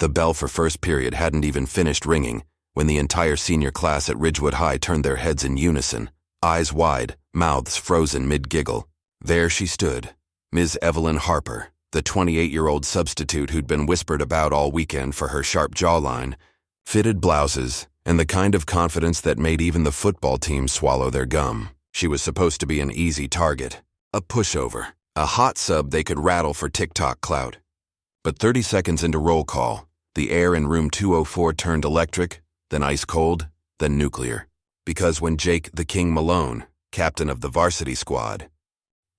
The bell for first period hadn't even finished ringing when the entire senior class at Ridgewood High turned their heads in unison, eyes wide, mouths frozen mid-giggle. There she stood, Ms. Evelyn Harper, the 28-year-old substitute who'd been whispered about all weekend for her sharp jawline, fitted blouses, and the kind of confidence that made even the football team swallow their gum. She was supposed to be an easy target, a pushover, a hot sub they could rattle for TikTok clout. But 30 seconds into roll call, the air in room 204 turned electric, then ice cold, then nuclear. Because when Jake the King Malone, captain of the varsity squad,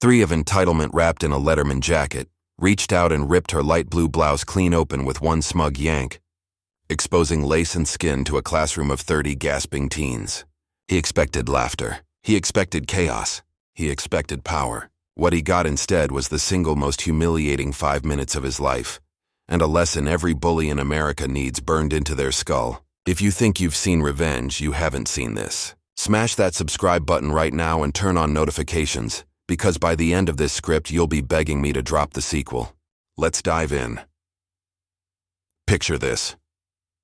3 of entitlement wrapped in a Letterman jacket, reached out and ripped her light blue blouse clean open with one smug yank, exposing lace and skin to a classroom of 30 gasping teens. He expected laughter. He expected chaos. He expected power. What he got instead was the single most humiliating 5 minutes of his life, and a lesson every bully in America needs burned into their skull. If you think you've seen revenge, you haven't seen this. Smash that subscribe button right now and turn on notifications, because by the end of this script, you'll be begging me to drop the sequel. Let's dive in. Picture this.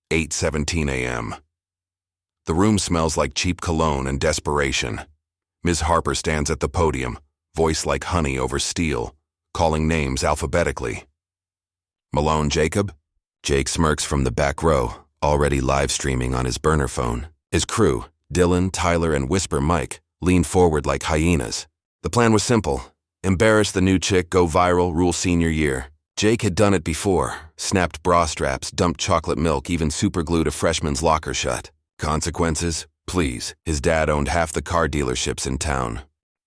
8:17 a.m. The room smells like cheap cologne and desperation. Ms. Harper stands at the podium, voice like honey over steel, calling names alphabetically. Malone Jacob? Jake smirks from the back row, already live streaming on his burner phone. His crew, Dylan, Tyler, and Whisper Mike, lean forward like hyenas. The plan was simple. Embarrass the new chick, go viral, rule senior year. Jake had done it before. Snapped bra straps, dumped chocolate milk, even superglued a freshman's locker shut. Consequences? Please. His dad owned half the car dealerships in town.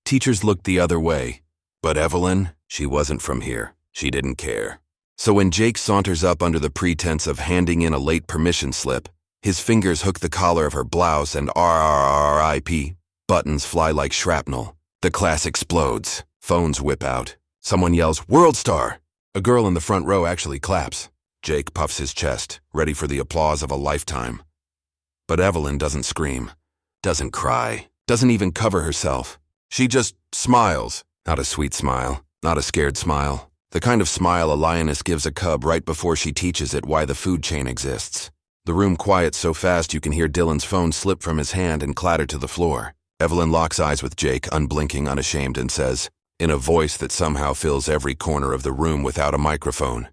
Teachers looked the other way. But Evelyn, she wasn't from here. She didn't care. So when Jake saunters up under the pretense of handing in a late permission slip, his fingers hook the collar of her blouse and RIP, buttons fly like shrapnel. The class explodes. Phones whip out. Someone yells, "World Star!" A girl in the front row actually claps. Jake puffs his chest, ready for the applause of a lifetime. But Evelyn doesn't scream, doesn't cry, doesn't even cover herself. She just smiles. Not a sweet smile, not a scared smile. The kind of smile a lioness gives a cub right before she teaches it why the food chain exists. The room quiets so fast you can hear Dylan's phone slip from his hand and clatter to the floor. Evelyn locks eyes with Jake, unblinking, unashamed, and says, in a voice that somehow fills every corner of the room without a microphone,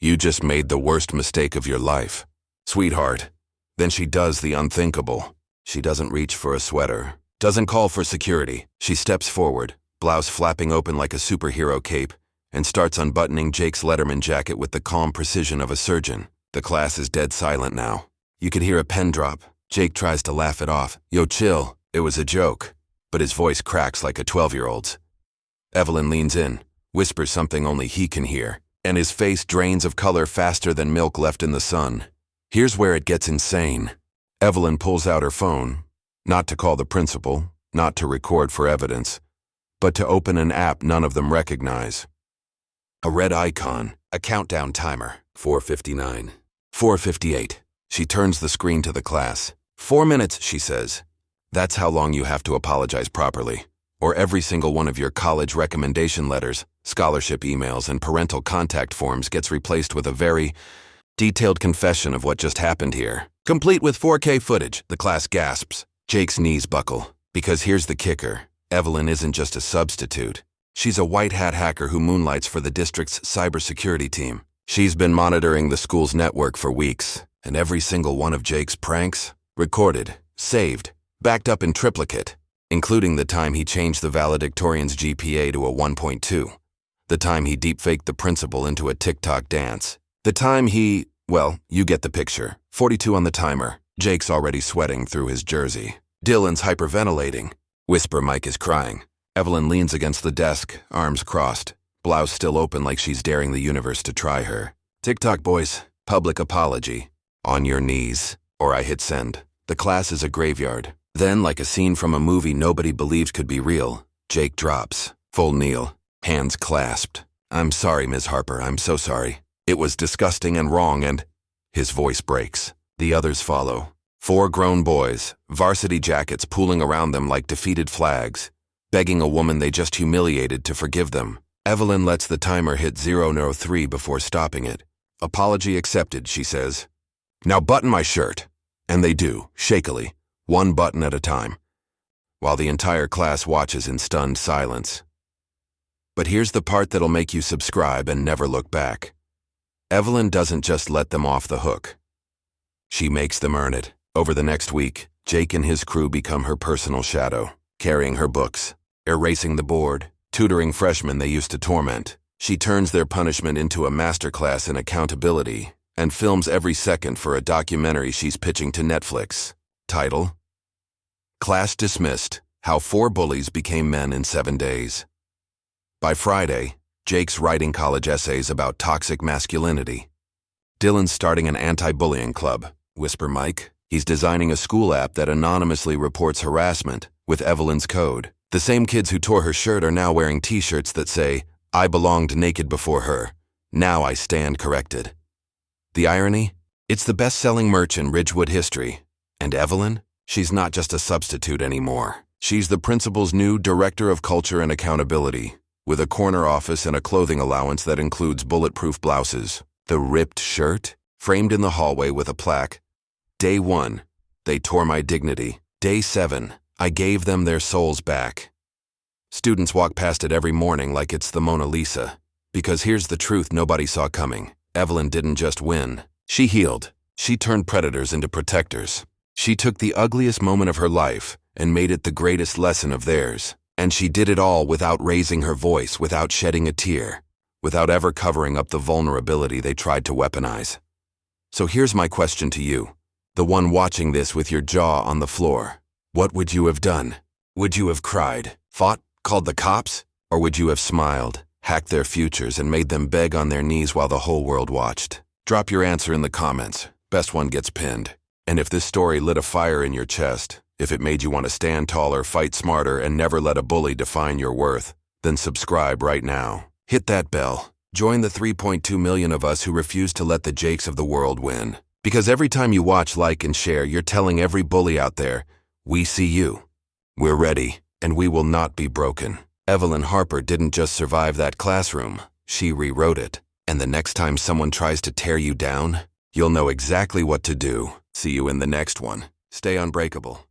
"You just made the worst mistake of your life, sweetheart." Then she does the unthinkable. She doesn't reach for a sweater, doesn't call for security. She steps forward, blouse flapping open like a superhero cape, and starts unbuttoning Jake's Letterman jacket with the calm precision of a surgeon. The class is dead silent now. You could hear a pen drop. Jake tries to laugh it off. "Yo, chill. It was a joke." But his voice cracks like a 12-year-old's. Evelyn leans in, whispers something only he can hear, and his face drains of color faster than milk left in the sun. Here's where it gets insane. Evelyn pulls out her phone, not to call the principal, not to record for evidence, but to open an app none of them recognize. A red icon, a countdown timer, 4:59, 4:58. She turns the screen to the class. 4 minutes, she says. That's how long you have to apologize properly, or every single one of your college recommendation letters, scholarship emails, and parental contact forms gets replaced with a very detailed confession of what just happened here. Complete with 4K footage, the class gasps. Jake's knees buckle. Because here's the kicker. Evelyn isn't just a substitute. She's a white hat hacker who moonlights for the district's cybersecurity team. She's been monitoring the school's network for weeks, and every single one of Jake's pranks, recorded, saved, backed up in triplicate, including the time he changed the valedictorian's GPA to a 1.2, the time he deepfaked the principal into a TikTok dance, the time he, well, you get the picture. 42 on the timer. Jake's already sweating through his jersey. Dylan's hyperventilating. Whisper Mike is crying. Evelyn leans against the desk, arms crossed, blouse still open like she's daring the universe to try her. TikTok boys, public apology. On your knees, or I hit send. The class is a graveyard. Then, like a scene from a movie nobody believed could be real, Jake drops, full kneel, hands clasped. "I'm sorry, Ms. Harper, I'm so sorry. It was disgusting and wrong and—" His voice breaks. The others follow. 4 grown boys, varsity jackets pooling around them like defeated flags, begging a woman they just humiliated to forgive them. Evelyn lets the timer hit 0:03 before stopping it. Apology accepted, she says. Now button my shirt. And they do, shakily, one button at a time, while the entire class watches in stunned silence. But here's the part that'll make you subscribe and never look back. Evelyn doesn't just let them off the hook. She makes them earn it. Over the next week, Jake and his crew become her personal shadow, carrying her books, erasing the board, tutoring freshmen they used to torment. She turns their punishment into a masterclass in accountability and films every second for a documentary she's pitching to Netflix. Title: Class Dismissed: How 4 Bullies Became Men in 7 Days. By Friday, Jake's writing college essays about toxic masculinity. Dylan's starting an anti-bullying club. Whisper Mike. He's designing a school app that anonymously reports harassment with Evelyn's code. The same kids who tore her shirt are now wearing t-shirts that say, "I belonged naked before her. Now I stand corrected." The irony? It's the best-selling merch in Ridgewood history. And Evelyn? She's not just a substitute anymore. She's the principal's new Director of Culture and Accountability, with a corner office and a clothing allowance that includes bulletproof blouses. The ripped shirt? Framed in the hallway with a plaque. Day 1, they tore my dignity. Day 7, I gave them their souls back. Students walk past it every morning like it's the Mona Lisa. Because here's the truth nobody saw coming. Evelyn didn't just win. She healed. She turned predators into protectors. She took the ugliest moment of her life and made it the greatest lesson of theirs. And she did it all without raising her voice, without shedding a tear, without ever covering up the vulnerability they tried to weaponize. So here's my question to you, the one watching this with your jaw on the floor. What would you have done? Would you have cried, fought, called the cops? Or would you have smiled, hacked their futures, and made them beg on their knees while the whole world watched? Drop your answer in the comments. Best one gets pinned. And if this story lit a fire in your chest, if it made you want to stand taller, fight smarter, and never let a bully define your worth, then subscribe right now. Hit that bell. Join the 3.2 million of us who refuse to let the Jakes of the world win. Because every time you watch, like, and share, you're telling every bully out there, we see you. We're ready, and we will not be broken. Evelyn Harper didn't just survive that classroom, she rewrote it. And the next time someone tries to tear you down, you'll know exactly what to do. See you in the next one. Stay unbreakable.